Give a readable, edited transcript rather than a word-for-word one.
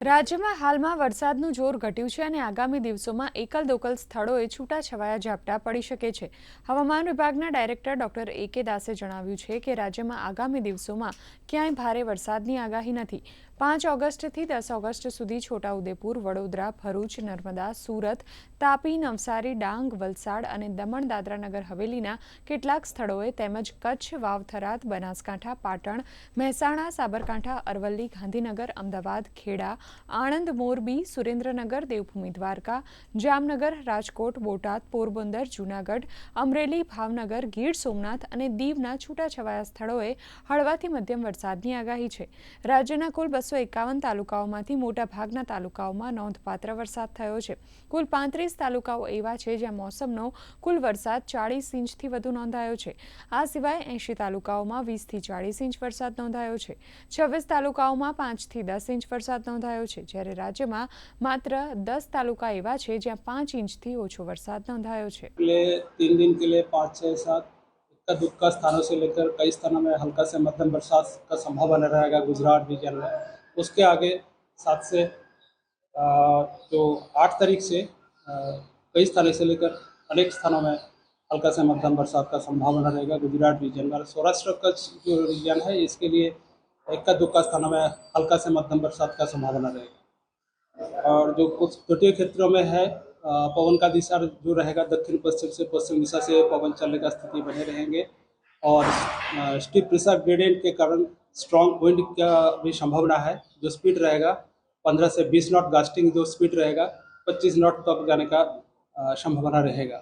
રાજ્યમાં હાલમાં વરસાદનું જોર ઘટ્યું છે અને આગામી દિવસોમાં એકલ દોકલ સ્થળોએ છૂટાછવાયા ઝાપટા પડી શકે છે. હવામાન વિભાગના ડાયરેક્ટર ડોક્ટર એ.કે. દાસે જણાવ્યું છે કે રાજ્યમાં આગામી દિવસોમાં ક્યાંય ભારે વરસાદની આગાહી નથી. 5 ઓગસ્ટથી 10 ઓગસ્ટ સુધી છોટાઉદેપુર, વડોદરા, ભરૂચ, નર્મદા, સુરત, તાપી, નવસારી, ડાંગ, વલસાડ અને દમણ દાદરા નગર હવેલીના કેટલાક સ્થળોએ તેમજ કચ્છ, વાવ, થરાદ, બનાસકાંઠા, પાટણ, મહેસાણા, સાબરકાંઠા, અરવલ્લી, ગાંધીનગર, અમદાવાદ, ખેડા, આણંદ, મોરબી, સુરેન્દ્રનગર, દેવભૂમિ દ્વારકા, જામનગર, રાજકોટ, બોટાદ, પોરબંદર, જૂનાગઢ, અમરેલી, ભાવનગર, ગીર સોમનાથ અને દીવના છૂટાછવાયા સ્થળોએ હળવાથી મધ્યમ વરસાદની આગાહી છે. રાજ્યના કુલ 251 તાલુકાઓમાંથી મોટાભાગના તાલુકાઓમાં નોંધપાત્ર વરસાદ થયો છે. કુલ 35 તાલુકાઓ એવા છે જ્યાં મોસમનો કુલ વરસાદ 40 ઇંચથી વધુ નોંધાયો છે. આ સિવાય 80 તાલુકાઓમાં 20થી 40 ઇંચ વરસાદ નોંધાયો છે. 26 તાલુકાઓમાં 5થી 10 ઇંચ વરસાદ નોંધાયો છે, જ્યારે રાજ્યમાં માત્ર 10 તાલુકા એવા છે જ્યાં 5 इंचથી ઓછો વરસાદ નોંધાયો છે. अगले 3 दिन के लिए 5, 6, 7 इक्का दुक्का स्थानों से लेकर कई स्थानों में हल्का से मध्यम बरसात का संभावना रहेगा गुजरात रीजन में. उसके आगे 7 से जो 8 तारीख से कई स्थानों से लेकर अनेक स्थानों में हल्का से मध्यम बरसात का संभावना रहेगा गुजरात रीजन में. सौराष्ट्र कच्छ जो रीजन है इसके लिए इक्का दुक्का स्थानों में हल्का से मध्यम बरसात का संभावना रहेगा. और जो कुछ तटीय क्षेत्रों में है पवन का दिशा जो रहेगा दक्षिण पश्चिम से पश्चिम दिशा से पवन चलने का स्थिति बने रहेंगे. और स्टीप प्रेशर ग्रेडियंट के कारण स्ट्रॉन्ग विंड का भी संभावना है. जो स्पीड रहेगा 15 से 20 नॉट, गास्टिंग जो स्पीड रहेगा 25 नॉट तक जाने का संभावना रहेगा.